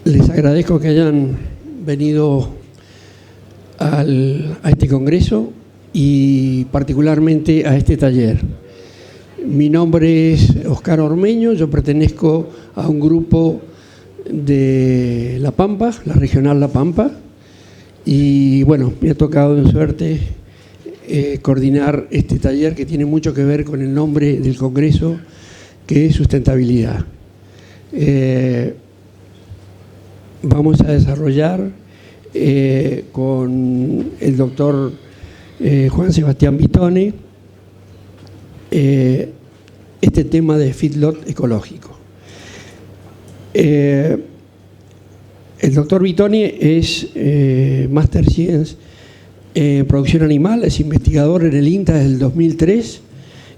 Les agradezco que hayan venido a este congreso y particularmente a este taller. Mi nombre es Oscar Ormeño, yo pertenezco a un grupo de La Pampa, la regional La Pampa, y bueno, me ha tocado en suerte coordinar este taller que tiene mucho que ver con el nombre del congreso, que es sustentabilidad. Vamos a desarrollar con el doctor Juan Sebastián Vitone este tema de feedlot ecológico. El doctor Vitone es Master Science en producción animal, es investigador en el INTA desde el 2003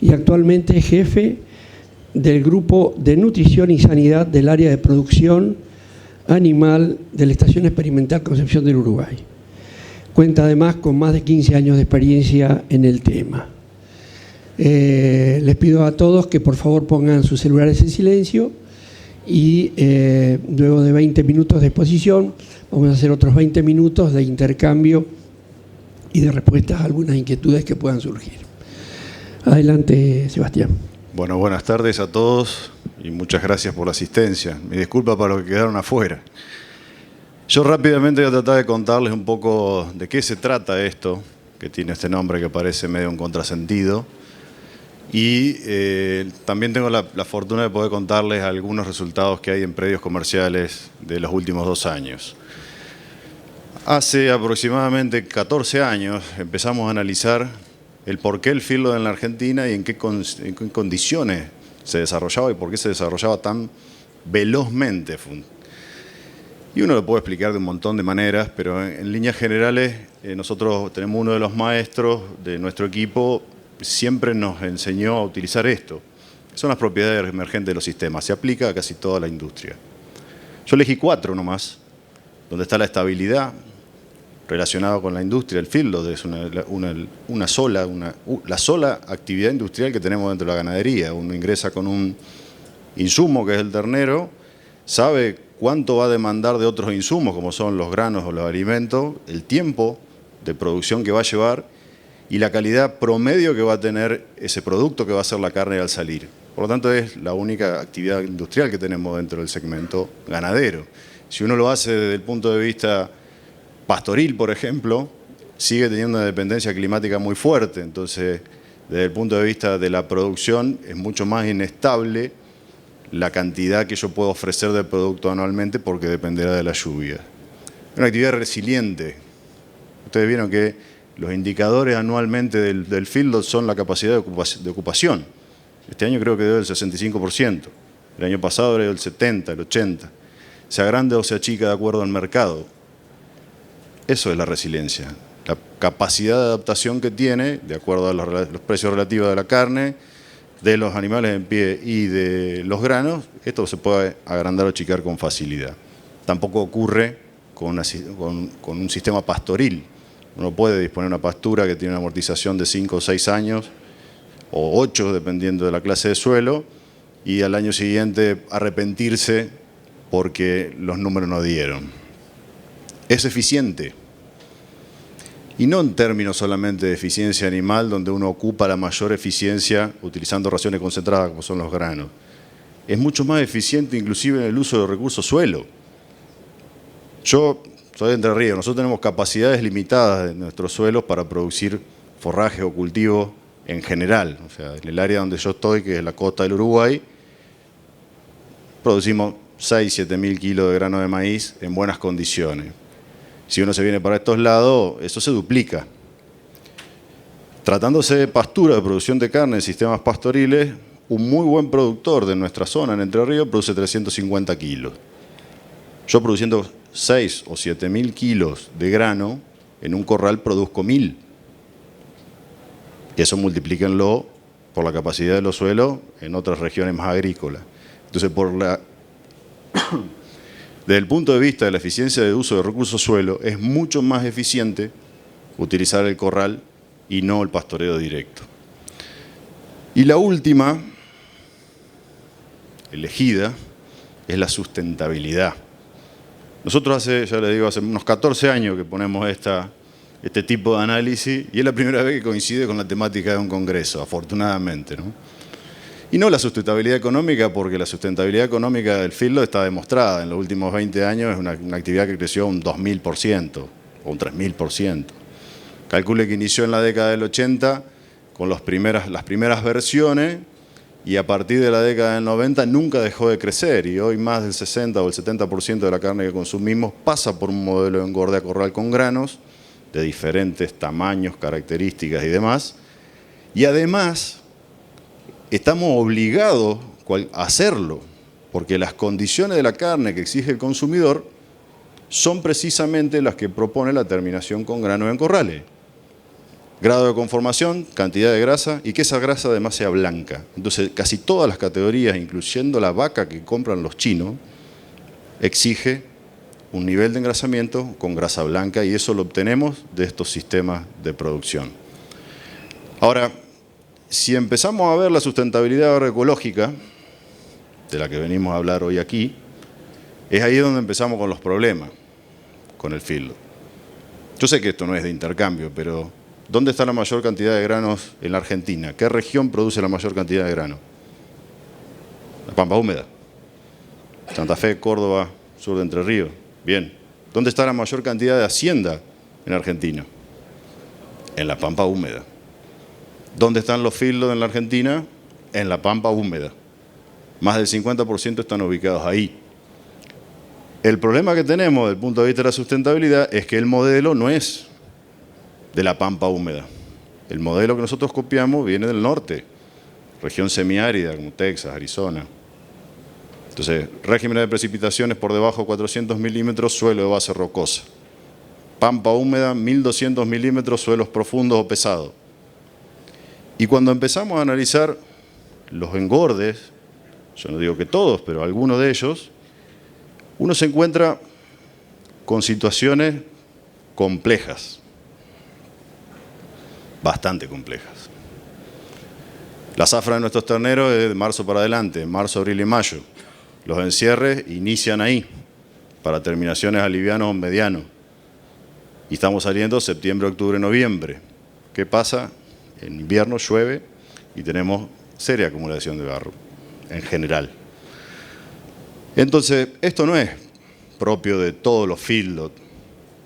y actualmente es jefe del grupo de nutrición y sanidad del área de producción animal de la Estación Experimental Concepción del Uruguay. Cuenta además con más de 15 años de experiencia en el tema. Les pido a todos que por favor pongan sus celulares en silencio y luego de 20 minutos de exposición vamos a hacer otros 20 minutos de intercambio y de respuestas a algunas inquietudes que puedan surgir. Adelante, Sebastián. Bueno, buenas tardes a todos y muchas gracias por la asistencia. Mi disculpa para los que quedaron afuera. Yo rápidamente voy a tratar de contarles un poco de qué se trata esto, que tiene este nombre que parece medio un contrasentido. Y también tengo la fortuna de poder contarles algunos resultados que hay en predios comerciales de los últimos 2 años. Hace aproximadamente 14 años empezamos a analizar el por qué el feedlot en la Argentina y en qué condiciones se desarrollaba y por qué se desarrollaba tan velozmente. Y uno lo puede explicar de un montón de maneras, pero en líneas generales nosotros tenemos uno de los maestros de nuestro equipo, siempre nos enseñó a utilizar esto. Son las propiedades emergentes de los sistemas, se aplica a casi toda la industria. Yo elegí 4 nomás, donde está la estabilidad relacionada con la industria. El feedlot es la sola actividad industrial que tenemos dentro de la ganadería. Uno ingresa con un insumo que es el ternero, sabe cuánto va a demandar de otros insumos como son los granos o los alimentos, el tiempo de producción que va a llevar y la calidad promedio que va a tener ese producto que va a ser la carne al salir. Por lo tanto, es la única actividad industrial que tenemos dentro del segmento ganadero. Si uno lo hace desde el punto de vista pastoril, por ejemplo, sigue teniendo una dependencia climática muy fuerte. Entonces, desde el punto de vista de la producción, es mucho más inestable la cantidad que yo puedo ofrecer de producto anualmente porque dependerá de la lluvia. Es una actividad resiliente. Ustedes vieron que los indicadores anualmente del feedlot son la capacidad de ocupación. Este año creo que dio el 65%. El año pasado era el 70%, el 80%. Sea grande o sea chica de acuerdo al mercado. Eso es la resiliencia. La capacidad de adaptación que tiene, de acuerdo a los precios relativos de la carne, de los animales en pie y de los granos, esto se puede agrandar o achicar con facilidad. Tampoco ocurre con un sistema pastoril. Uno puede disponer de una pastura que tiene una amortización de 5 o 6 años, o 8, dependiendo de la clase de suelo, y al año siguiente arrepentirse porque los números no dieron. Es eficiente. Y no en términos solamente de eficiencia animal, donde uno ocupa la mayor eficiencia utilizando raciones concentradas como son los granos. Es mucho más eficiente inclusive en el uso de recursos suelo. Yo soy de Entre Ríos, nosotros tenemos capacidades limitadas en nuestros suelos para producir forraje o cultivo en general. O sea, en el área donde yo estoy, que es la costa del Uruguay, producimos 6.000 a 7.000 kilos de grano de maíz en buenas condiciones. Si uno se viene para estos lados, eso se duplica. Tratándose de pastura, de producción de carne en sistemas pastoriles, un muy buen productor de nuestra zona en Entre Ríos produce 350 kilos. Yo produciendo 6 o 7.000 kilos de grano, en un corral produzco 1.000. Y eso multiplíquenlo por la capacidad de los suelos en otras regiones más agrícolas. Entonces, desde el punto de vista de la eficiencia de uso de recursos suelo, es mucho más eficiente utilizar el corral y no el pastoreo directo. Y la última, elegida, es la sustentabilidad. Nosotros ya les digo, hace unos 14 años que ponemos este tipo de análisis y es la primera vez que coincide con la temática de un congreso, afortunadamente, ¿no? Y no la sustentabilidad económica, porque la sustentabilidad económica del fieldlot está demostrada. En los últimos 20 años es una actividad que creció un 2000% o un 3000%. Calcule que inició en la década del 80 con las primeras versiones y a partir de la década del 90 nunca dejó de crecer y hoy más del 60 o el 70% de la carne que consumimos pasa por un modelo de engorde a corral con granos de diferentes tamaños, características y demás. Y además estamos obligados a hacerlo porque las condiciones de la carne que exige el consumidor son precisamente las que propone la terminación con granos en corrales. Grado de conformación, cantidad de grasa y que esa grasa además sea blanca. Entonces, casi todas las categorías, incluyendo la vaca que compran los chinos, exige un nivel de engrasamiento con grasa blanca y eso lo obtenemos de estos sistemas de producción. Ahora, si empezamos a ver la sustentabilidad agroecológica, de la que venimos a hablar hoy aquí, es ahí donde empezamos con los problemas, con el fieldlot. Yo sé que esto no es de intercambio, pero ¿dónde está la mayor cantidad de granos en la Argentina? ¿Qué región produce la mayor cantidad de granos? La pampa húmeda. Santa Fe, Córdoba, sur de Entre Ríos. Bien. ¿Dónde está la mayor cantidad de hacienda en Argentina? En la pampa húmeda. ¿Dónde están los fieldlot en la Argentina? En la pampa húmeda. Más del 50% están ubicados ahí. El problema que tenemos desde el punto de vista de la sustentabilidad es que el modelo no es de la pampa húmeda. El modelo que nosotros copiamos viene del norte, región semiárida como Texas, Arizona. Entonces, regímenes de precipitaciones por debajo de 400 milímetros, suelo de base rocosa. Pampa húmeda, 1200 milímetros, suelos profundos o pesados. Y cuando empezamos a analizar los engordes, yo no digo que todos, pero algunos de ellos, uno se encuentra con situaciones complejas, bastante complejas. La zafra de nuestros terneros es de marzo para adelante, marzo, abril y mayo. Los encierres inician ahí, para terminaciones a livianos o medianos. Y estamos saliendo septiembre, octubre, noviembre. ¿Qué pasa? En invierno llueve y tenemos seria acumulación de barro, en general. Entonces, esto no es propio de todos los fieldlot.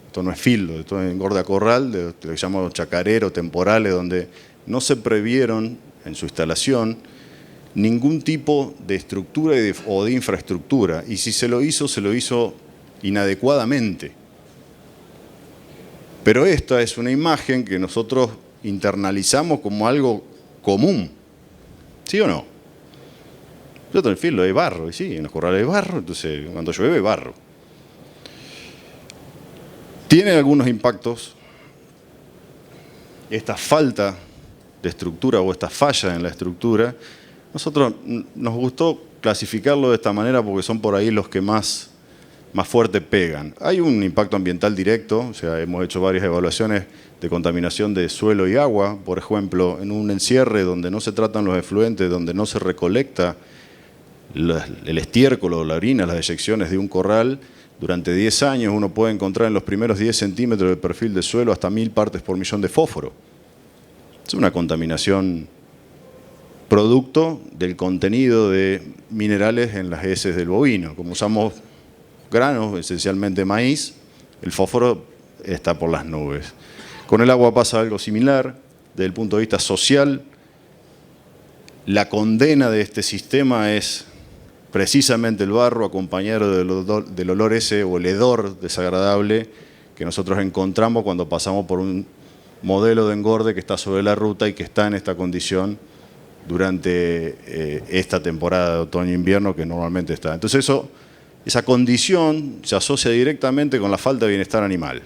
Esto no es fieldlot, esto es engorde a corral, de lo que llamamos chacareros temporales, donde no se previeron en su instalación ningún tipo de estructura o de infraestructura. Y si se lo hizo inadecuadamente. Pero esta es una imagen que nosotros internalizamos como algo común. ¿Sí o no? Yo en el fieldlot hay barro, y sí, en los corrales hay barro, entonces cuando llueve hay barro. Tiene algunos impactos esta falta de estructura o esta falla en la estructura. Nosotros nos gustó clasificarlo de esta manera porque son por ahí los que más fuerte pegan. Hay un impacto ambiental directo, o sea, hemos hecho varias evaluaciones de contaminación de suelo y agua, por ejemplo, en un encierre donde no se tratan los efluentes, donde no se recolecta el estiércol o la orina, las deyecciones de un corral, durante 10 años uno puede encontrar en los primeros 10 centímetros del perfil del suelo hasta 1000 partes por millón de fósforo. Es una contaminación producto del contenido de minerales en las heces del bovino. Como usamos granos, esencialmente maíz, el fósforo está por las nubes. Con el agua pasa algo similar. Desde el punto de vista social, la condena de este sistema es precisamente el barro, acompañado del olor ese o el hedor desagradable que nosotros encontramos cuando pasamos por un modelo de engorde que está sobre la ruta y que está en esta condición durante esta temporada de otoño-invierno que normalmente está. Entonces esa condición se asocia directamente con la falta de bienestar animal.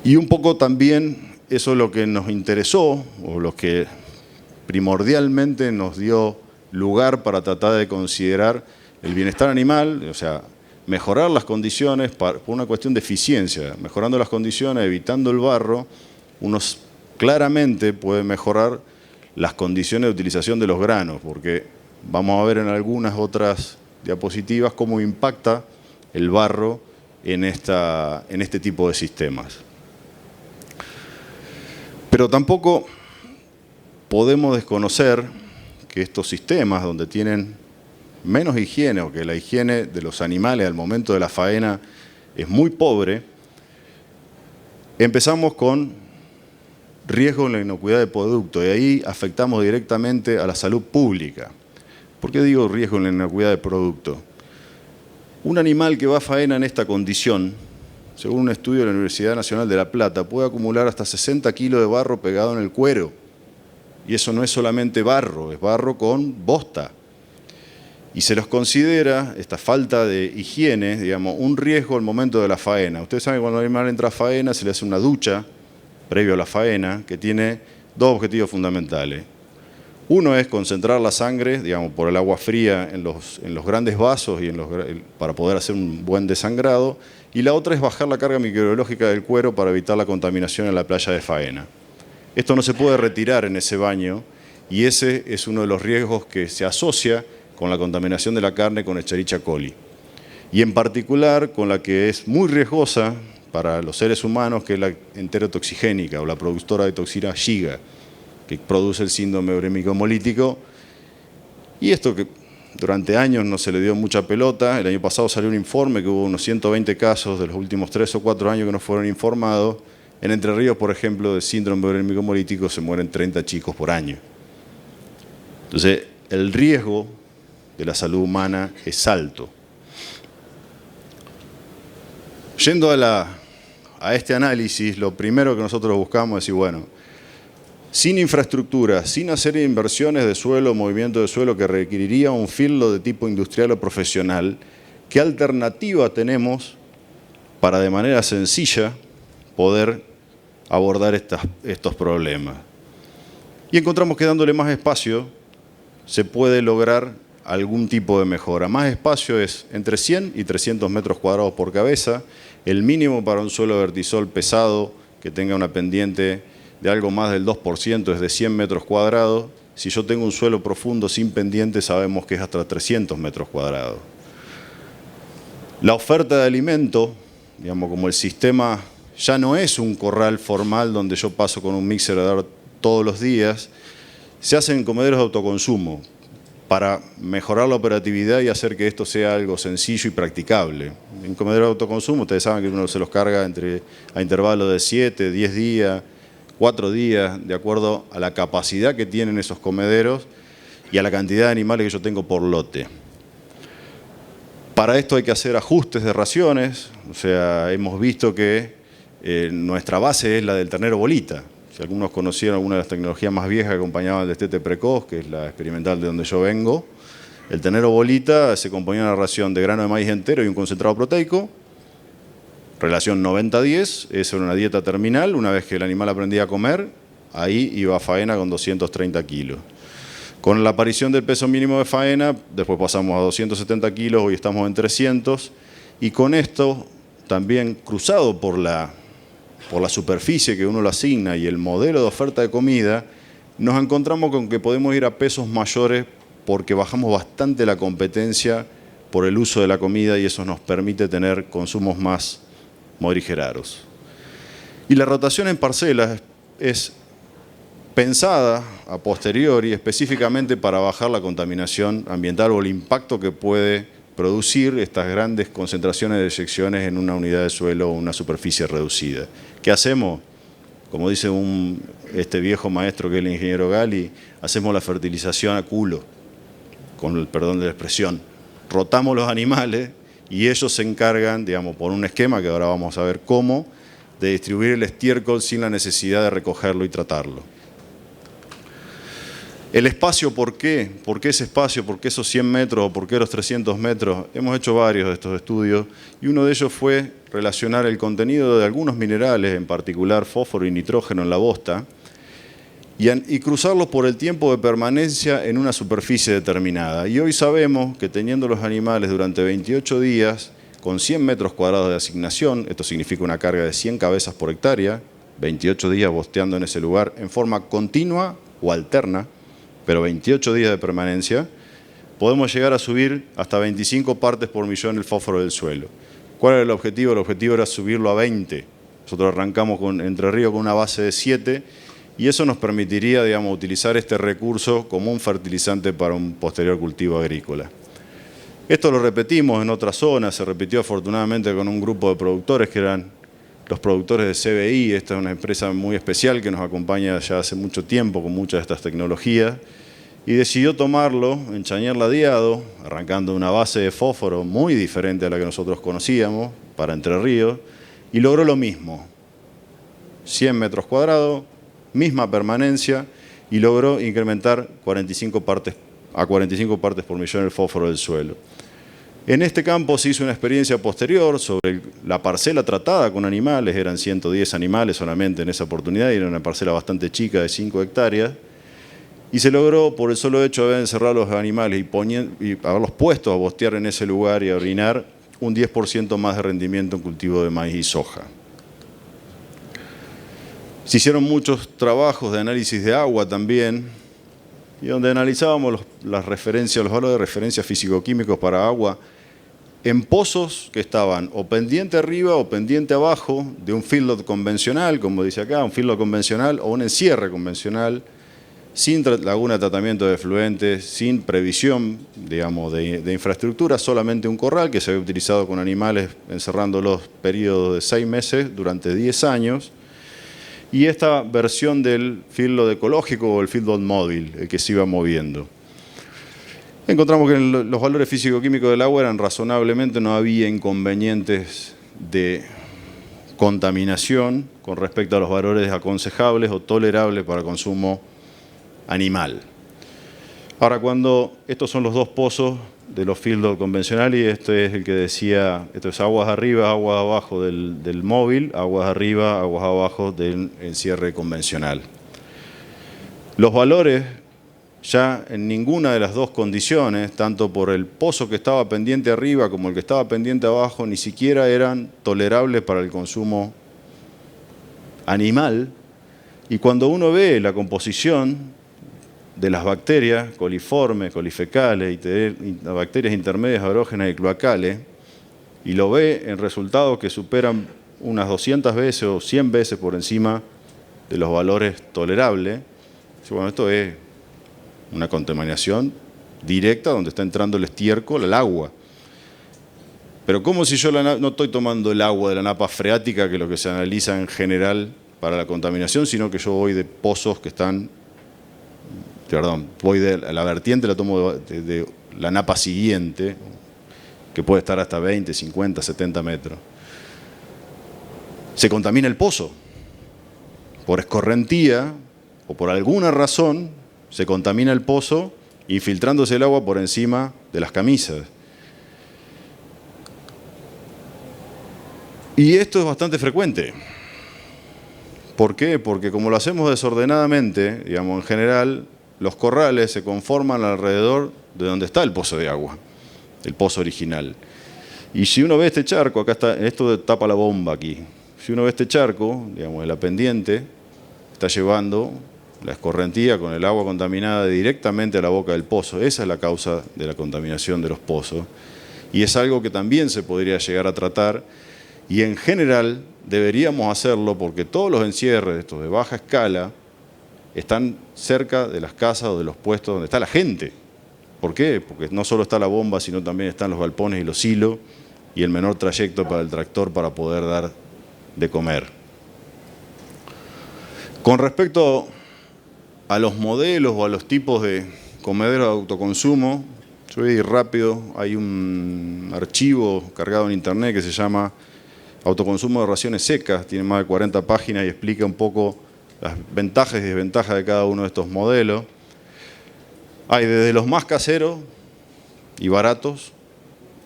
Y un poco también eso es lo que nos interesó, o lo que primordialmente nos dio lugar para tratar de considerar el bienestar animal, o sea, mejorar las condiciones por una cuestión de eficiencia. Mejorando las condiciones, evitando el barro, uno claramente puede mejorar las condiciones de utilización de los granos, porque vamos a ver en algunas otras diapositivas cómo impacta el barro en este tipo de sistemas. Pero tampoco podemos desconocer que estos sistemas donde tienen menos higiene o que la higiene de los animales al momento de la faena es muy pobre, empezamos con riesgo en la inocuidad del producto y ahí afectamos directamente a la salud pública. ¿Por qué digo riesgo en la inocuidad del producto? Un animal que va a faena en esta condición, según un estudio de la Universidad Nacional de La Plata, puede acumular hasta 60 kilos de barro pegado en el cuero. Y eso no es solamente barro, es barro con bosta. Y se los considera, esta falta de higiene, digamos, un riesgo al momento de la faena. Ustedes saben que cuando el animal entra a faena se le hace una ducha previo a la faena que tiene dos objetivos fundamentales. Uno es concentrar la sangre, digamos, por el agua fría en los grandes vasos y para poder hacer un buen desangrado. Y la otra es bajar la carga microbiológica del cuero para evitar la contaminación en la playa de faena. Esto no se puede retirar en ese baño y ese es uno de los riesgos que se asocia con la contaminación de la carne con Escherichia coli. Y en particular con la que es muy riesgosa para los seres humanos, que es la enterotoxigénica o la productora de toxina Shiga, que produce el síndrome urémico hemolítico. Y esto que durante años no se le dio mucha pelota. El año pasado salió un informe que hubo unos 120 casos de los últimos 3 o 4 años que no fueron informados. En Entre Ríos, por ejemplo, de síndrome urémico hemolítico se mueren 30 chicos por año. Entonces, el riesgo de la salud humana es alto. Yendo a este análisis, lo primero que nosotros buscamos es decir, bueno, sin infraestructura, sin hacer inversiones de suelo, movimiento de suelo que requeriría un filo de tipo industrial o profesional, ¿qué alternativa tenemos para de manera sencilla poder abordar estos problemas? Y encontramos que dándole más espacio se puede lograr algún tipo de mejora. Más espacio es entre 100 y 300 metros cuadrados por cabeza. El mínimo para un suelo de vertisol pesado que tenga una pendiente de algo más del 2% es de 100 metros cuadrados. Si yo tengo un suelo profundo sin pendiente, sabemos que es hasta 300 metros cuadrados. La oferta de alimento, digamos, como el sistema ya no es un corral formal donde yo paso con un mixer a dar todos los días, se hacen comederos de autoconsumo para mejorar la operatividad y hacer que esto sea algo sencillo y practicable. En comedero de autoconsumo, ustedes saben que uno se los carga a intervalos de 7, 10 días, 4 días, de acuerdo a la capacidad que tienen esos comederos y a la cantidad de animales que yo tengo por lote. Para esto hay que hacer ajustes de raciones, o sea, hemos visto que nuestra base es la del ternero bolita. Si algunos conocieron alguna de las tecnologías más viejas que acompañaban el destete precoz, que es la experimental de donde yo vengo, el ternero bolita se componía de una ración de grano de maíz entero y un concentrado proteico, relación 90-10, esa era una dieta terminal. Una vez que el animal aprendía a comer, ahí iba a faena con 230 kilos. Con la aparición del peso mínimo de faena, después pasamos a 270 kilos, hoy estamos en 300, y con esto también cruzado por la superficie que uno lo asigna y el modelo de oferta de comida, nos encontramos con que podemos ir a pesos mayores porque bajamos bastante la competencia por el uso de la comida y eso nos permite tener consumos más morigerados. Y la rotación en parcelas es pensada a posteriori específicamente para bajar la contaminación ambiental o el impacto que puede producir estas grandes concentraciones de eyecciones en una unidad de suelo o una superficie reducida. ¿Qué hacemos? Como dice este viejo maestro que es el ingeniero Gali, hacemos la fertilización a culo, con el perdón de la expresión. Rotamos los animales y ellos se encargan, digamos, por un esquema que ahora vamos a ver cómo, de distribuir el estiércol sin la necesidad de recogerlo y tratarlo. El espacio, ¿por qué? ¿Por qué ese espacio? ¿Por qué esos 100 metros o por qué los 300 metros? Hemos hecho varios de estos estudios y uno de ellos fue relacionar el contenido de algunos minerales, en particular fósforo y nitrógeno en la bosta, y cruzarlos por el tiempo de permanencia en una superficie determinada. Y hoy sabemos que teniendo los animales durante 28 días, con 100 metros cuadrados de asignación, esto significa una carga de 100 cabezas por hectárea, 28 días bosteando en ese lugar en forma continua o alterna, pero 28 días de permanencia, podemos llegar a subir hasta 25 partes por millón el fósforo del suelo. ¿Cuál era el objetivo? El objetivo era subirlo a 20. Nosotros arrancamos Entre Ríos con una base de 7 y eso nos permitiría, digamos, utilizar este recurso como un fertilizante para un posterior cultivo agrícola. Esto lo repetimos en otras zonas, se repitió afortunadamente con un grupo de productores que eran los productores de CBI. Esta es una empresa muy especial que nos acompaña ya hace mucho tiempo con muchas de estas tecnologías, y decidió tomarlo en Chañar Ladeado, arrancando una base de fósforo muy diferente a la que nosotros conocíamos para Entre Ríos, y logró lo mismo, 100 metros cuadrados, misma permanencia, y logró incrementar 45 partes por millón el fósforo del suelo. En este campo se hizo una experiencia posterior sobre la parcela tratada con animales, eran 110 animales solamente en esa oportunidad, y era una parcela bastante chica de 5 hectáreas, y se logró, por el solo hecho de haber encerrado a los animales y haberlos puesto a bostear en ese lugar y a orinar, un 10% más de rendimiento en cultivo de maíz y soja. Se hicieron muchos trabajos de análisis de agua también, y donde analizábamos los valores de referencia físico-químicos para agua en pozos que estaban o pendiente arriba o pendiente abajo de un feedlot convencional, como dice acá, un feedlot convencional o un encierre convencional, sin laguna de tratamiento de efluentes, sin previsión, digamos, de infraestructura, solamente un corral que se había utilizado con animales encerrándolos periodos de 6 meses durante 10 años, y esta versión del feedlot ecológico o el feedlot móvil, el que se iba moviendo. Encontramos que los valores físico-químicos del agua eran razonablemente, no había inconvenientes de contaminación con respecto a los valores aconsejables o tolerables para consumo animal. Ahora, cuando estos son los dos pozos de los feedlot convencionales, y este es el que decía, esto es aguas arriba, aguas abajo del móvil, aguas arriba, aguas abajo del encierre convencional. Los valores ya en ninguna de las dos condiciones, tanto por el pozo que estaba pendiente arriba como el que estaba pendiente abajo, ni siquiera eran tolerables para el consumo animal. Y cuando uno ve la composición de las bacterias coliformes, colifecales y las bacterias intermedias aerógenas y cloacales, y lo ve en resultados que superan unas 200 veces o 100 veces por encima de los valores tolerables, bueno, esto es una contaminación directa donde está entrando el estiércol al agua. Pero ¿cómo si yo no estoy tomando el agua de la napa freática, que es lo que se analiza en general para la contaminación, sino que yo voy de pozos que están, voy de la vertiente, la tomo de la napa siguiente, que puede estar hasta 20, 50, 70 metros? Se contamina el pozo. Por escorrentía o por alguna razón se contamina el pozo, infiltrándose el agua por encima de las camisas. Y esto es bastante frecuente. ¿Por qué? Porque como lo hacemos desordenadamente, digamos, en general, los corrales se conforman alrededor de donde está el pozo de agua, el pozo original. Y si uno ve este charco, acá está, esto tapa la bomba aquí. Si uno ve este charco, digamos, de la pendiente, está llevando la escorrentía con el agua contaminada directamente a la boca del pozo. Esa es la causa de la contaminación de los pozos. Y es algo que también se podría llegar a tratar. Y en general deberíamos hacerlo porque todos los encierres, estos de baja escala, están cerca de las casas o de los puestos donde está la gente. ¿Por qué? Porque no solo está la bomba, sino también están los galpones y los silos y el menor trayecto para el tractor para poder dar de comer. Con respecto a los modelos o a los tipos de comederos de autoconsumo, yo voy a ir rápido. Hay un archivo cargado en internet que se llama Autoconsumo de raciones secas, tiene más de 40 páginas y explica un poco las ventajas y desventajas de cada uno de estos modelos. Hay desde los más caseros y baratos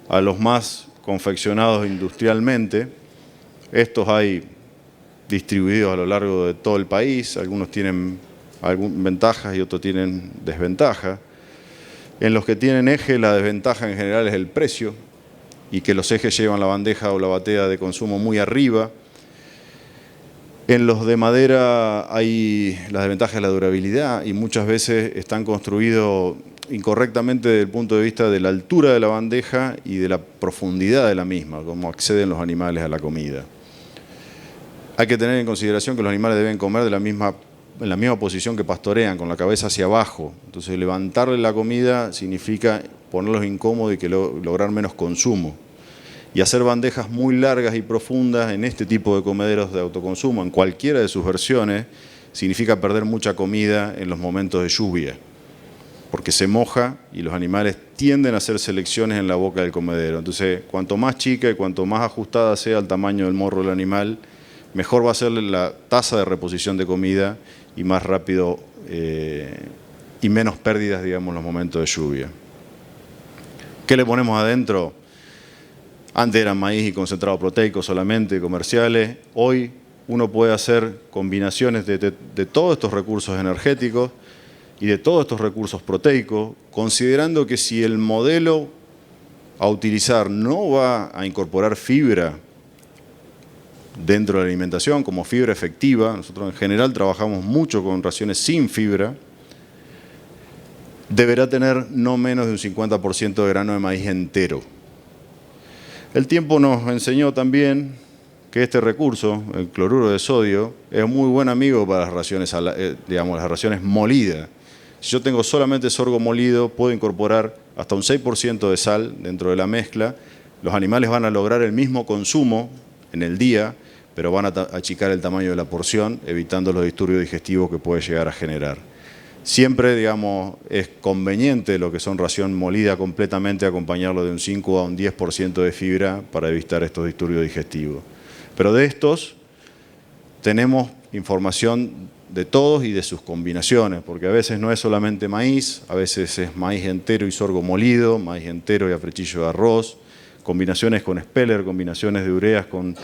a los más confeccionados industrialmente. Estos hay distribuidos a lo largo de todo el país, algunos tienen ventajas y otros tienen desventajas. En los que tienen eje, la desventaja en general es el precio, y que los ejes llevan la bandeja o la batea de consumo muy arriba. En los de madera hay las desventajas de la durabilidad y muchas veces están construidos incorrectamente desde el punto de vista de la altura de la bandeja y de la profundidad de la misma, cómo acceden los animales a la comida. Hay que tener en consideración que los animales deben comer en la misma posición que pastorean, con la cabeza hacia abajo. Entonces levantarle la comida significa ponerlos incómodos y lograr menos consumo. Y hacer bandejas muy largas y profundas en este tipo de comederos de autoconsumo, en cualquiera de sus versiones, significa perder mucha comida en los momentos de lluvia, porque se moja y los animales tienden a hacer selecciones en la boca del comedero. Entonces, cuanto más chica y cuanto más ajustada sea el tamaño del morro del animal, mejor va a ser la tasa de reposición de comida y más rápido y menos pérdidas, digamos, en los momentos de lluvia. ¿Qué le ponemos adentro? Antes eran maíz y concentrado proteico solamente, comerciales. Hoy uno puede hacer combinaciones de todos estos recursos energéticos y de todos estos recursos proteicos, considerando que si el modelo a utilizar no va a incorporar fibra dentro de la alimentación como fibra efectiva, nosotros en general trabajamos mucho con raciones sin fibra, deberá tener no menos de un 50% de grano de maíz entero. El tiempo nos enseñó también que este recurso, el cloruro de sodio, es muy buen amigo para las raciones, digamos, las raciones molidas. Si yo tengo solamente sorgo molido, puedo incorporar hasta un 6% de sal dentro de la mezcla. Los animales van a lograr el mismo consumo en el día, pero van a achicar el tamaño de la porción, evitando los disturbios digestivos que puede llegar a generar. Siempre, digamos, es conveniente lo que son ración molida completamente acompañarlo de un 5 a un 10% de fibra para evitar estos disturbios digestivos. Pero de estos tenemos información de todos y de sus combinaciones, porque a veces no es solamente maíz, a veces es maíz entero y sorgo molido, maíz entero y afrechillo de arroz, combinaciones con speller, combinaciones de ureas con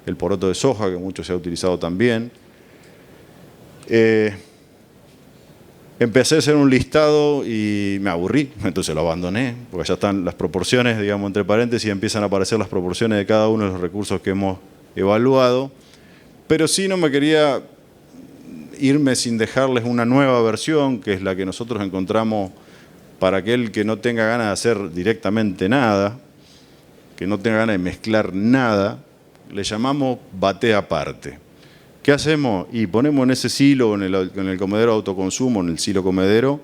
el poroto de soja, que mucho se ha utilizado también. Empecé a hacer un listado y me aburrí, entonces lo abandoné, porque ya están las proporciones, digamos, entre paréntesis, y empiezan a aparecer las proporciones de cada uno de los recursos que hemos evaluado, pero sí no me quería irme sin dejarles una nueva versión, que es la que nosotros encontramos para aquel que no tenga ganas de hacer directamente nada, que no tenga ganas de mezclar nada, le llamamos bate aparte. ¿Qué hacemos? Y ponemos en ese silo, en el comedero de autoconsumo, en el silo comedero,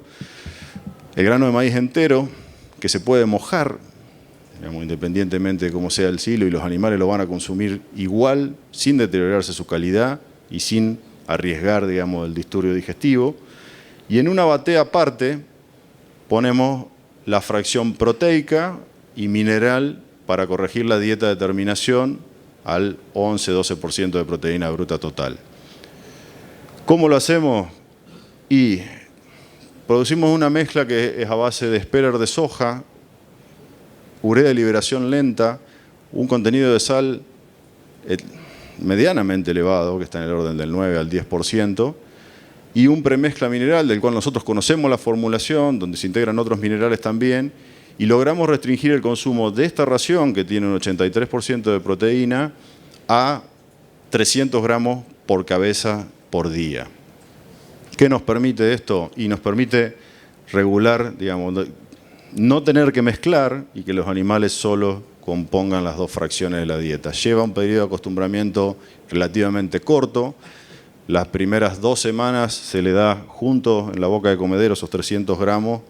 el grano de maíz entero, que se puede mojar, digamos, independientemente de cómo sea el silo, y los animales lo van a consumir igual, sin deteriorarse su calidad y sin arriesgar, digamos, el disturbio digestivo. Y en una batea aparte ponemos la fracción proteica y mineral para corregir la dieta de terminación al 11-12% de proteína bruta total. ¿Cómo lo hacemos? Y producimos una mezcla que es a base de speller de soja, urea de liberación lenta, un contenido de sal medianamente elevado, que está en el orden del 9 al 10%, y un premezcla mineral del cual nosotros conocemos la formulación, donde se integran otros minerales también, y logramos restringir el consumo de esta ración, que tiene un 83% de proteína, a 300 gramos por cabeza por día. ¿Qué nos permite esto? Y nos permite regular, digamos, no tener que mezclar y que los animales solos compongan las dos fracciones de la dieta. Lleva un periodo de acostumbramiento relativamente corto. Las primeras 2 semanas se le da junto en la boca de comedero esos 300 gramos,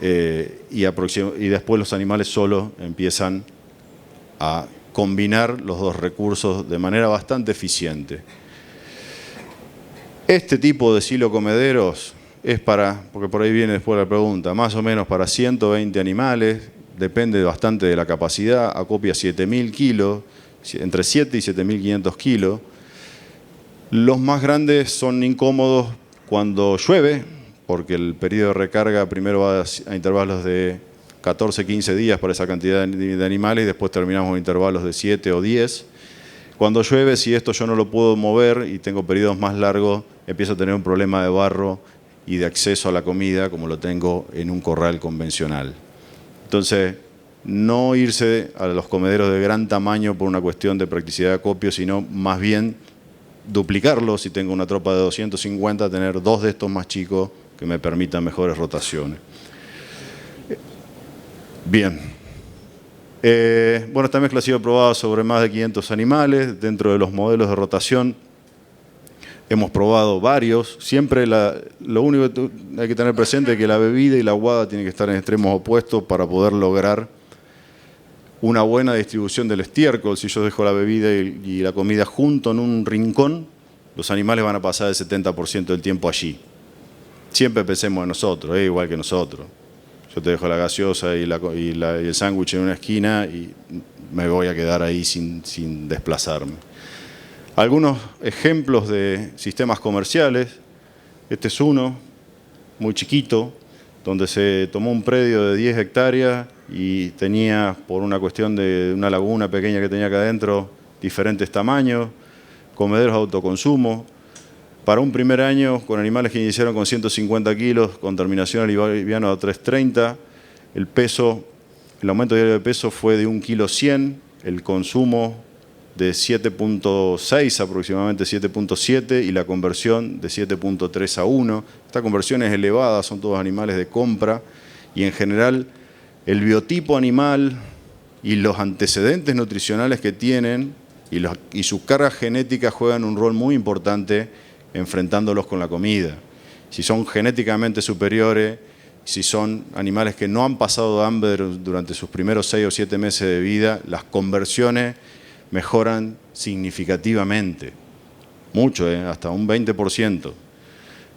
y después los animales solos empiezan a combinar los dos recursos de manera bastante eficiente. Este tipo de silo comederos es para, porque por ahí viene después la pregunta, más o menos para 120 animales, depende bastante de la capacidad, acopia 7.000 kilos, entre 7 y 7.500 kilos. Los más grandes son incómodos cuando llueve, porque el periodo de recarga primero va a intervalos de 14-15 días para esa cantidad de animales y después terminamos en intervalos de 7 o 10. Cuando llueve, si esto yo no lo puedo mover y tengo periodos más largos, empiezo a tener un problema de barro y de acceso a la comida como lo tengo en un corral convencional. Entonces, no irse a los comederos de gran tamaño por una cuestión de practicidad de acopio, sino más bien duplicarlo, si tengo una tropa de 250, tener 2 de estos más chicos que me permitan mejores rotaciones. Bien. Bueno, esta mezcla ha sido probada sobre más de 500 animales. Dentro de los modelos de rotación hemos probado varios. Siempre lo único que hay que tener presente es que la bebida y la aguada tienen que estar en extremos opuestos para poder lograr una buena distribución del estiércol. Si yo dejo la bebida y la comida junto en un rincón, los animales van a pasar el 70% del tiempo allí. Siempre pensemos en nosotros, igual que nosotros. Yo te dejo la gaseosa y el sándwich en una esquina y me voy a quedar ahí sin desplazarme. Algunos ejemplos de sistemas comerciales. Este es uno, muy chiquito, donde se tomó un predio de 10 hectáreas y tenía, por una cuestión de una laguna pequeña que tenía acá adentro, diferentes tamaños, comederos de autoconsumo. Para un primer año, con animales que iniciaron con 150 kilos, con terminación aliviano a 330, el aumento diario de peso fue de 1,1 kg, el consumo de 7.6 aproximadamente 7.7 y la conversión de 7.3 a 1. Esta conversión es elevada, son todos animales de compra y en general el biotipo animal y los antecedentes nutricionales que tienen y sus cargas genéticas juegan un rol muy importante enfrentándolos con la comida. Si son genéticamente superiores, si son animales que no han pasado hambre durante sus primeros 6 o 7 meses de vida, las conversiones mejoran significativamente, mucho, hasta un 20%.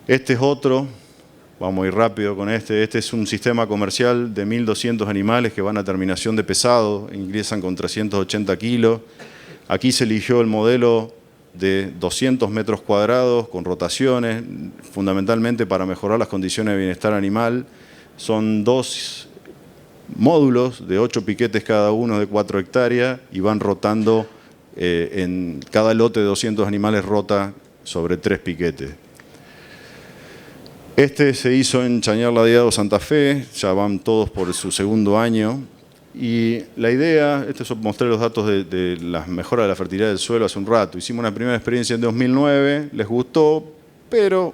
Este es otro, vamos a ir rápido con este es un sistema comercial de 1.200 animales que van a terminación de pesado, ingresan con 380 kilos. Aquí se eligió el modelo de 200 metros cuadrados con rotaciones, fundamentalmente para mejorar las condiciones de bienestar animal. Son 2 módulos de 8 piquetes cada uno de 4 hectáreas y van rotando, en cada lote de 200 animales rota sobre 3 piquetes. Este se hizo en Chañar Ladeado, Santa Fe, ya van todos por su segundo año. Y la idea, mostré los datos de las mejoras de la fertilidad del suelo hace un rato. Hicimos una primera experiencia en 2009, les gustó, pero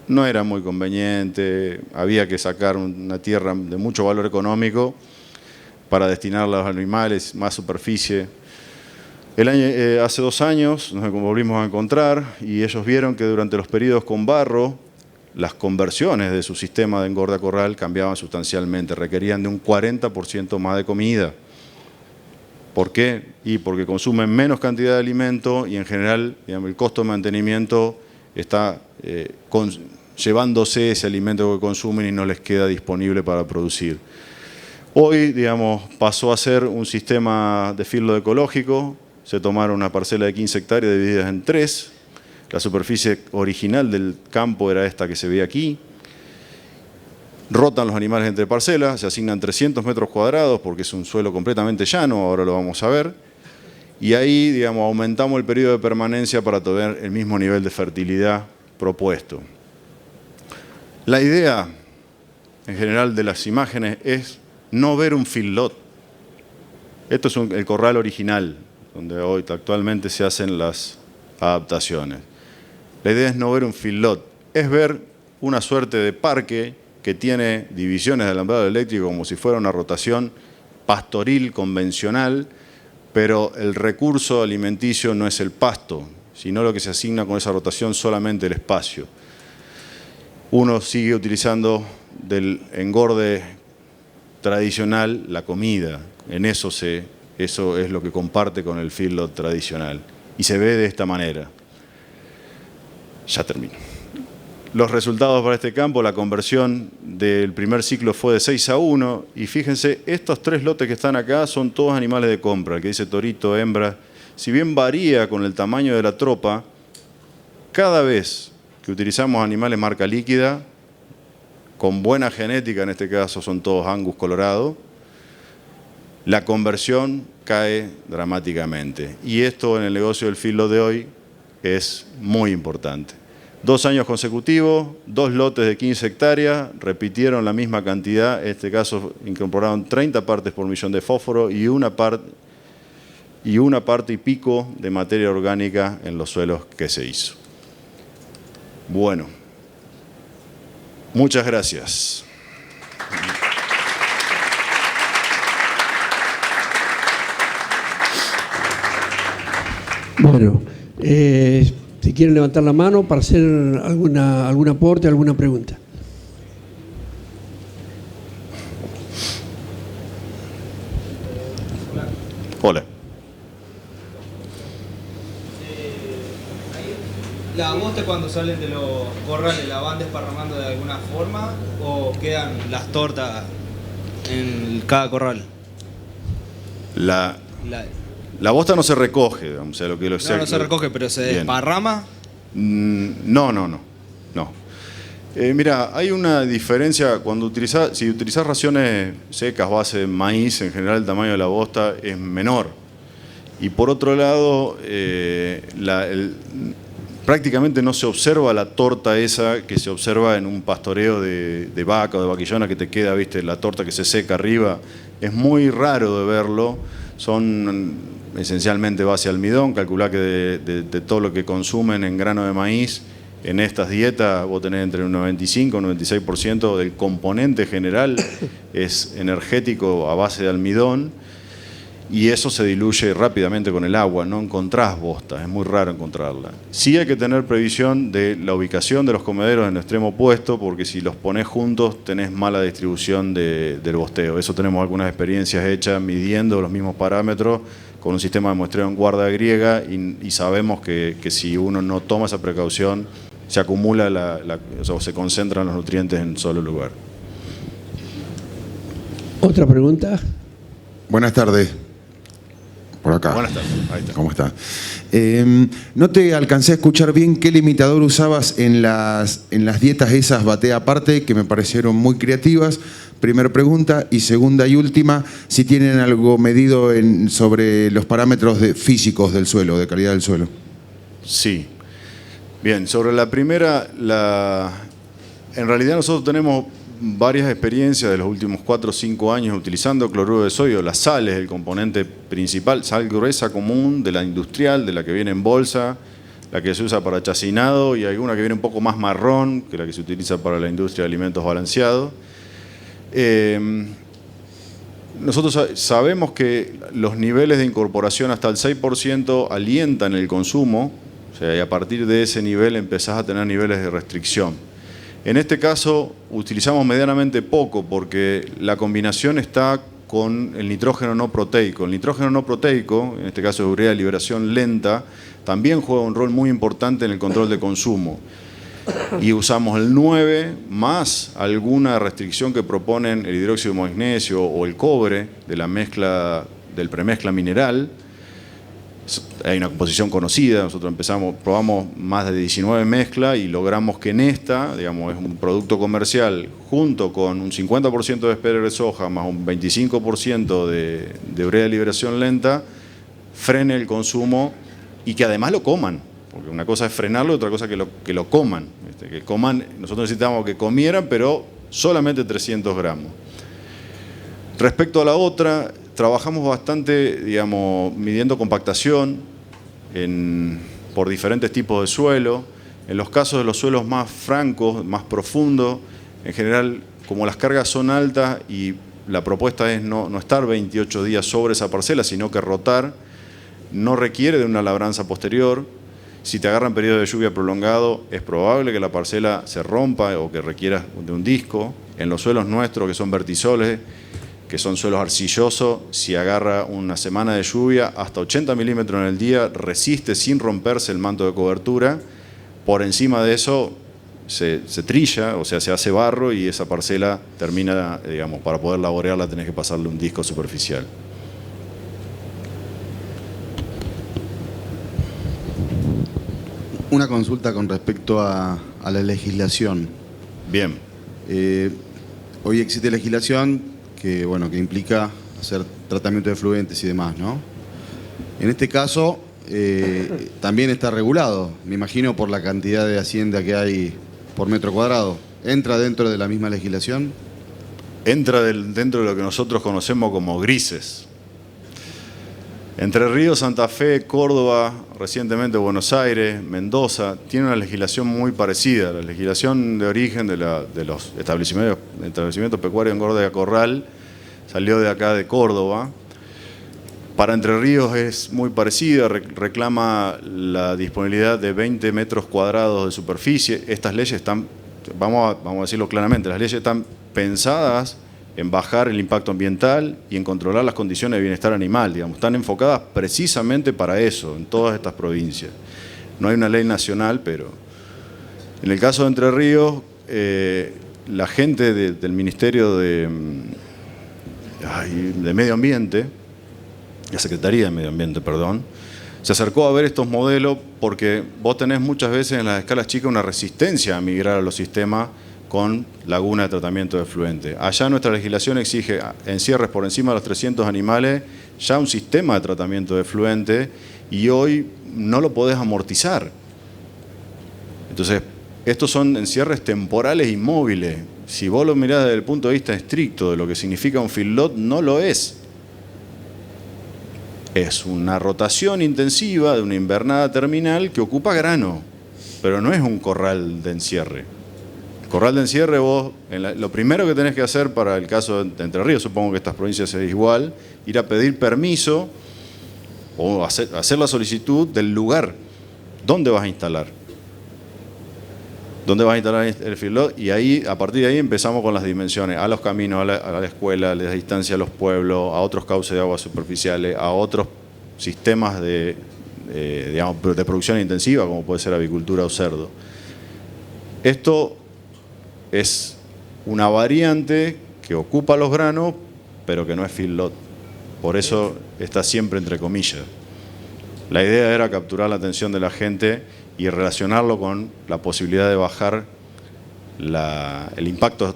no era muy conveniente, había que sacar una tierra de mucho valor económico para destinarla a los animales, más superficie. Hace 2 años nos volvimos a encontrar y ellos vieron que durante los periodos con barro, las conversiones de su sistema de engorda corral cambiaban sustancialmente, requerían de un 40% más de comida. ¿Por qué? Porque consumen menos cantidad de alimento y en general, digamos, el costo de mantenimiento está llevándose ese alimento que consumen y no les queda disponible para producir. Hoy, digamos, pasó a ser un sistema de feedlot ecológico. Se tomaron una parcela de 15 hectáreas divididas en 3. La superficie original del campo era esta que se ve aquí. Rotan los animales entre parcelas, se asignan 300 metros cuadrados porque es un suelo completamente llano, ahora lo vamos a ver. Y ahí, digamos, aumentamos el periodo de permanencia para tener el mismo nivel de fertilidad propuesto. La idea, en general, de las imágenes es no ver un feedlot. Esto es el corral original, donde hoy actualmente se hacen las adaptaciones. La idea es no ver un feedlot, es ver una suerte de parque que tiene divisiones de alambrado eléctrico como si fuera una rotación pastoril convencional, pero el recurso alimenticio no es el pasto, sino lo que se asigna con esa rotación solamente el espacio. Uno sigue utilizando del engorde tradicional la comida, eso es lo que comparte con el feedlot tradicional y se ve de esta manera. Ya termino. Los resultados para este campo, la conversión del primer ciclo fue de 6 a 1 y fíjense, estos 3 lotes que están acá son todos animales de compra, el que dice torito, hembra. Si bien varía con el tamaño de la tropa, cada vez que utilizamos animales marca líquida, con buena genética, en este caso son todos Angus Colorado, la conversión cae dramáticamente. Y esto en el negocio del feedlot de hoy es muy importante. 2 años consecutivos, 2 lotes de 15 hectáreas, repitieron la misma cantidad, en este caso incorporaron 30 partes por millón de fósforo y 1 parte y 1 parte y pico de materia orgánica en los suelos que se hizo. Bueno, muchas gracias. Bueno, si quieren levantar la mano para hacer algún aporte, alguna pregunta. Hola. ¿La bosta cuando salen de los corrales la van desparramando de alguna forma o quedan las tortas en cada corral? La bosta no se recoge, digamos, o sea, No se recoge, pero se desparrama. No. Mira, hay una diferencia cuando si utilizás raciones secas, base de maíz, en general el tamaño de la bosta es menor. Y por otro lado, prácticamente no se observa la torta esa que se observa en un pastoreo de vaca o de vaquillona que te queda, viste, la torta que se seca arriba. Es muy raro de verlo. Son esencialmente base de almidón. Calculá que de todo lo que consumen en grano de maíz, en estas dietas vos tenés entre un 95 y un 96% del componente general es energético a base de almidón, y eso se diluye rápidamente con el agua. No encontrás bosta, es muy raro encontrarla. Sí hay que tener previsión de la ubicación de los comederos en el extremo opuesto, porque si los ponés juntos tenés mala distribución del bosteo. Eso tenemos algunas experiencias hechas midiendo los mismos parámetros con un sistema de muestreo en guarda griega, y sabemos que si uno no toma esa precaución, se acumula o se concentran los nutrientes en un solo lugar. ¿Otra pregunta? Buenas tardes. Por acá. Buenas tardes. Ahí está. ¿Cómo está? No te alcancé a escuchar bien qué limitador usabas en las dietas esas batea aparte, que me parecieron muy creativas. Primera pregunta. Y segunda y última, si tienen algo medido sobre los parámetros físicos del suelo, de calidad del suelo. Sí. Bien, sobre la primera, en realidad nosotros tenemos varias experiencias de los últimos 4 o 5 años utilizando cloruro de sodio. La sal es el componente principal, sal gruesa común, de la industrial, de la que viene en bolsa, la que se usa para chacinado, y alguna que viene un poco más marrón, que la que se utiliza para la industria de alimentos balanceados. Nosotros sabemos que los niveles de incorporación hasta el 6% alientan el consumo, o sea, y a partir de ese nivel empezás a tener niveles de restricción. En este caso utilizamos medianamente poco porque la combinación está con el nitrógeno no proteico. El nitrógeno no proteico, en este caso de urea de liberación lenta, también juega un rol muy importante en el control de consumo. Y usamos el 9 más alguna restricción que proponen el hidróxido de magnesio o el cobre de la mezcla, del premezcla mineral. Hay una composición conocida, nosotros probamos más de 19 mezclas y logramos que en esta, digamos, es un producto comercial, junto con un 50% de espera de soja más un 25% de urea de liberación lenta, frene el consumo y que además lo coman, porque una cosa es frenarlo y otra cosa es que lo coman. Que coman, nosotros necesitábamos que comieran, pero solamente 300 gramos. Respecto a la otra, trabajamos bastante, digamos, midiendo compactación por diferentes tipos de suelo. En los casos de los suelos más francos, más profundos, en general, como las cargas son altas y la propuesta es no estar 28 días sobre esa parcela, sino que rotar, no requiere de una labranza posterior. Si te agarran periodo de lluvia prolongado, es probable que la parcela se rompa o que requiera de un disco. En los suelos nuestros, que son vertisoles, que son suelos arcillosos, si agarra una semana de lluvia, hasta 80 milímetros en el día, resiste sin romperse el manto de cobertura. Por encima de eso se trilla, o sea, se hace barro y esa parcela termina, digamos, para poder laborearla tenés que pasarle un disco superficial. Una consulta con respecto a la legislación. Bien. Hoy existe legislación que implica hacer tratamiento de efluentes y demás, ¿no? En este caso, también está regulado, me imagino, por la cantidad de hacienda que hay por metro cuadrado. ¿Entra dentro de la misma legislación? Entra dentro de lo que nosotros conocemos como grises. Entre Ríos, Santa Fe, Córdoba, recientemente Buenos Aires, Mendoza, tiene una legislación muy parecida. La legislación de origen de los establecimientos pecuarios en Gorda y Corral salió de acá de Córdoba. Para Entre Ríos es muy parecida, reclama la disponibilidad de 20 metros cuadrados de superficie. Estas leyes están, vamos a decirlo claramente, las leyes están pensadas en bajar el impacto ambiental y en controlar las condiciones de bienestar animal, digamos. Están enfocadas precisamente para eso en todas estas provincias. No hay una ley nacional, pero en el caso de Entre Ríos, la gente del Ministerio de Medio Ambiente, la Secretaría de Medio Ambiente, perdón, se acercó a ver estos modelos porque vos tenés muchas veces en las escalas chicas una resistencia a migrar a los sistemas con laguna de tratamiento de efluente. Allá nuestra legislación exige encierres por encima de los 300 animales, ya un sistema de tratamiento de efluente, y hoy no lo podés amortizar. Entonces, estos son encierres temporales y móviles. Si vos lo mirás desde el punto de vista estricto de lo que significa un feedlot, no lo es. Es una rotación intensiva de una invernada terminal que ocupa grano, pero no es un corral de encierre. El corral de encierre, vos, lo primero que tenés que hacer para el caso de Entre Ríos, supongo que estas provincias es igual, ir a pedir permiso o hacer la solicitud del lugar. ¿Dónde vas a instalar? ¿Dónde vas a instalar el feedlot? Y ahí, a partir de ahí empezamos con las dimensiones, a los caminos, a la escuela, a la distancia a los pueblos, a otros cauces de agua superficiales, a otros sistemas de producción intensiva, como puede ser avicultura o cerdo. Esto es una variante que ocupa los granos, pero que no es feedlot. Por eso está siempre entre comillas. La idea era capturar la atención de la gente y relacionarlo con la posibilidad de bajar el impacto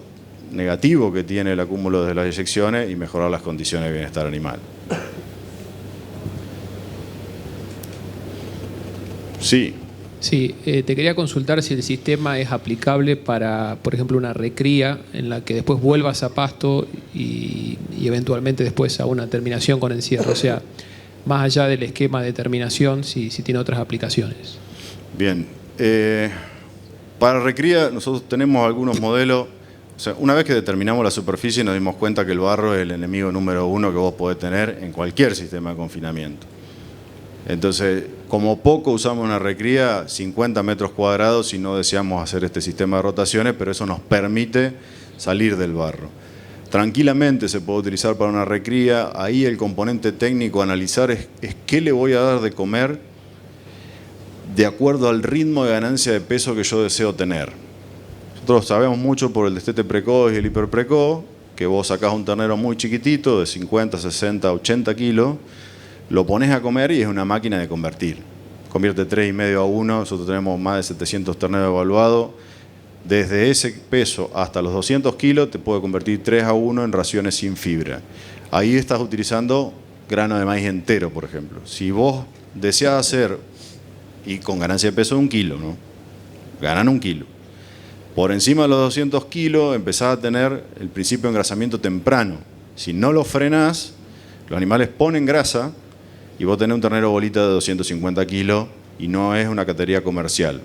negativo que tiene el acúmulo de las eyecciones y mejorar las condiciones de bienestar animal. Sí. Sí, te quería consultar si el sistema es aplicable para, por ejemplo, una recría en la que después vuelvas a pasto y eventualmente después a una terminación con encierro. O sea, más allá del esquema de terminación, si tiene otras aplicaciones. Bien. Para recría nosotros tenemos algunos modelos. O sea, una vez que determinamos la superficie nos dimos cuenta que el barro es el enemigo número uno que vos podés tener en cualquier sistema de confinamiento. Entonces, como poco usamos una recría 50 metros cuadrados si no deseamos hacer este sistema de rotaciones, pero eso nos permite salir del barro. Tranquilamente se puede utilizar para una recría. Ahí el componente técnico a analizar es qué le voy a dar de comer de acuerdo al ritmo de ganancia de peso que yo deseo tener. Nosotros sabemos mucho por el destete precoz y el hiperprecoz, que vos sacás un ternero muy chiquitito de 50, 60, 80 kilos, lo pones a comer y es una máquina de convertir. Convierte 3,5 a 1, nosotros tenemos más de 700 terneros evaluados. Desde ese peso hasta los 200 kilos te puede convertir 3 a 1 en raciones sin fibra. Ahí estás utilizando grano de maíz entero, por ejemplo. Si vos deseas hacer, y con ganancia de peso de 1 kilo, ¿no? Ganan 1 kilo. Por encima de los 200 kilos empezás a tener el principio de engrasamiento temprano. Si no lo frenás, los animales ponen grasa y vos tenés un ternero bolita de 250 kilos y no es una categoría comercial.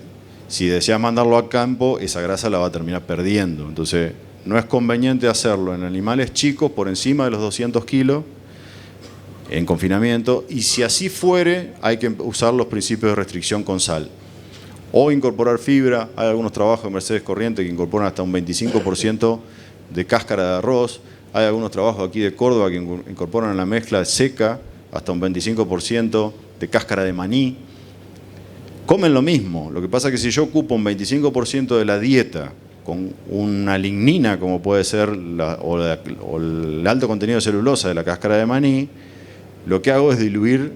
Si deseas mandarlo a campo, esa grasa la va a terminar perdiendo. Entonces, no es conveniente hacerlo en animales chicos por encima de los 200 kilos en confinamiento, y si así fuere, hay que usar los principios de restricción con sal. O incorporar fibra. Hay algunos trabajos en Mercedes Corrientes que incorporan hasta un 25% de cáscara de arroz. Hay algunos trabajos aquí de Córdoba que incorporan en la mezcla seca hasta un 25% de cáscara de maní. Comen lo mismo. Lo que pasa es que si yo ocupo un 25% de la dieta con una lignina, como puede ser o el alto contenido de celulosa de la cáscara de maní, lo que hago es diluir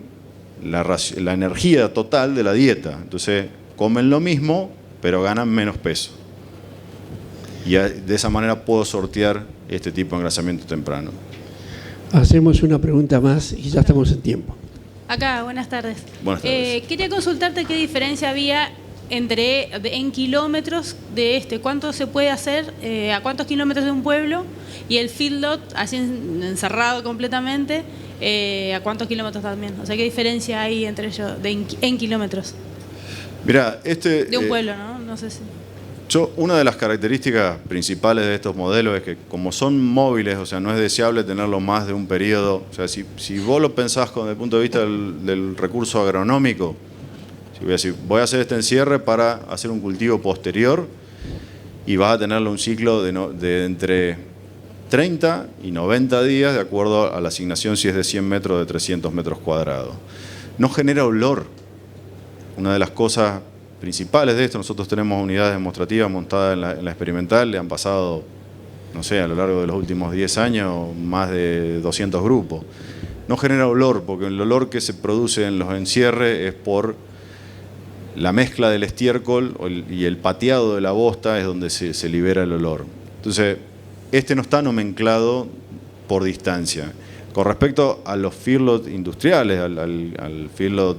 la energía total de la dieta. Entonces, comen lo mismo, pero ganan menos peso. Y de esa manera puedo sortear este tipo de engrasamiento temprano. Hacemos una pregunta más y ya estamos en tiempo. Acá, buenas tardes. Buenas tardes. Quería consultarte qué diferencia había en kilómetros de cuánto se puede hacer, a cuántos kilómetros de un pueblo, y el feedlot, así encerrado completamente, ¿A cuántos kilómetros también? O sea, ¿qué diferencia hay entre ellos en kilómetros? Mira, De un pueblo, ¿no? No sé si... Una de las características principales de estos modelos es que como son móviles, o sea, no es deseable tenerlo más de un periodo. O sea, si vos lo pensás desde el punto de vista del recurso agronómico, si voy a decir, voy a hacer este encierre para hacer un cultivo posterior y vas a tenerlo un ciclo de entre 30 y 90 días, de acuerdo a la asignación, si es de 100 metros o de 300 metros cuadrados. No genera olor. Una de las cosas principales de esto, nosotros tenemos unidades demostrativas montadas en la experimental, le han pasado, no sé, a lo largo de los últimos 10 años, más de 200 grupos. No genera olor, porque el olor que se produce en los encierres es por la mezcla del estiércol y el pateado de la bosta, es donde se libera el olor. Entonces, este no está nomenclado por distancia. Con respecto a los feedlot industriales, al feedlot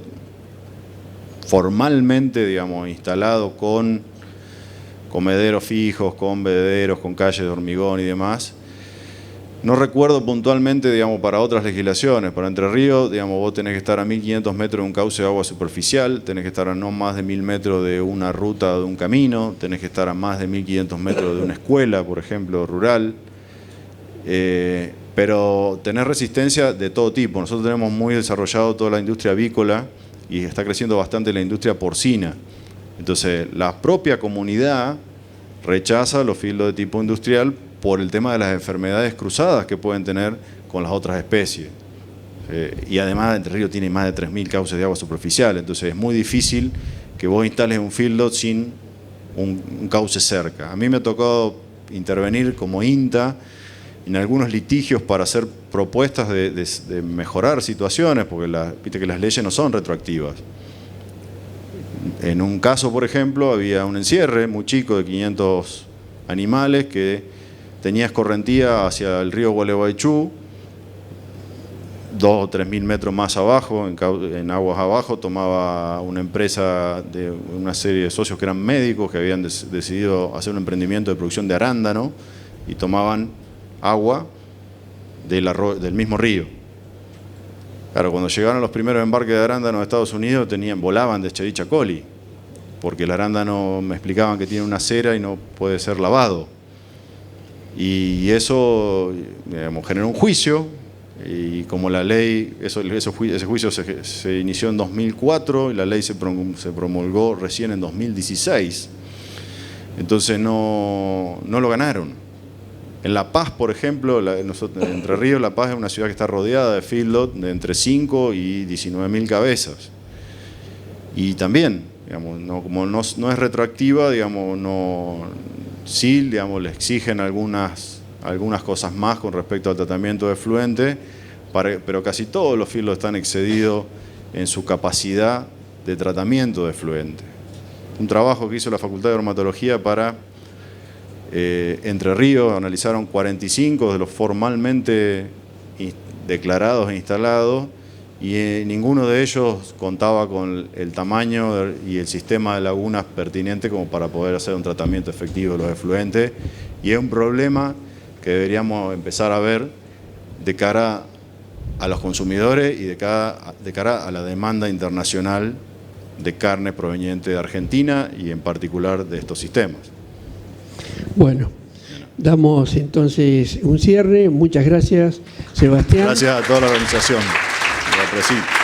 formalmente, digamos, instalado con comederos fijos, con bebederos, con calles de hormigón y demás. No recuerdo puntualmente, digamos, para otras legislaciones. Para Entre Ríos, digamos, vos tenés que estar a 1500 metros de un cauce de agua superficial, tenés que estar a no más de 1000 metros de una ruta o de un camino, tenés que estar a más de 1500 metros de una escuela, por ejemplo, rural. Pero tenés resistencia de todo tipo. Nosotros tenemos muy desarrollado toda la industria avícola, y está creciendo bastante la industria porcina. Entonces, la propia comunidad rechaza los feedlots de tipo industrial por el tema de las enfermedades cruzadas que pueden tener con las otras especies. Y además, Entre Ríos tiene más de 3000 cauces de agua superficial, entonces es muy difícil que vos instales un feedlot sin un cauce cerca. A mí me ha tocado intervenir como INTA en algunos litigios para hacer propuestas de mejorar situaciones, porque viste que las leyes no son retroactivas. En un caso, por ejemplo, había un encierre muy chico de 500 animales que tenía escorrentía hacia el río Gualeguaychú, 2 o 3000 metros más abajo, en aguas abajo, tomaba una empresa de una serie de socios que eran médicos, que habían decidido hacer un emprendimiento de producción de arándano, y tomaban agua del mismo río. Claro, cuando llegaron los primeros embarques de arándano de Estados Unidos, volaban de Escherichia coli, porque el arándano me explicaban que tiene una cera y no puede ser lavado. Y eso, digamos, generó un juicio, y como la ley, ese juicio se inició en 2004 y la ley se promulgó recién en 2016. Entonces no lo ganaron. En La Paz, por ejemplo, en Entre Ríos, La Paz es una ciudad que está rodeada de feedlot de entre 5 y 19.000 cabezas. Y también, digamos, como no es retroactiva, digamos, sí, digamos, le exigen algunas cosas más con respecto al tratamiento de efluente, pero casi todos los feedlots están excedidos en su capacidad de tratamiento de efluente. Un trabajo que hizo la Facultad de Dermatología para Entre Ríos, analizaron 45 de los formalmente declarados e instalados, y ninguno de ellos contaba con el tamaño y el sistema de lagunas pertinente como para poder hacer un tratamiento efectivo de los efluentes, y es un problema que deberíamos empezar a ver de cara a los consumidores y de cara a la demanda internacional de carne proveniente de Argentina y en particular de estos sistemas. Bueno, damos entonces un cierre. Muchas gracias, Sebastián. Gracias a toda la organización. Lo aprecio.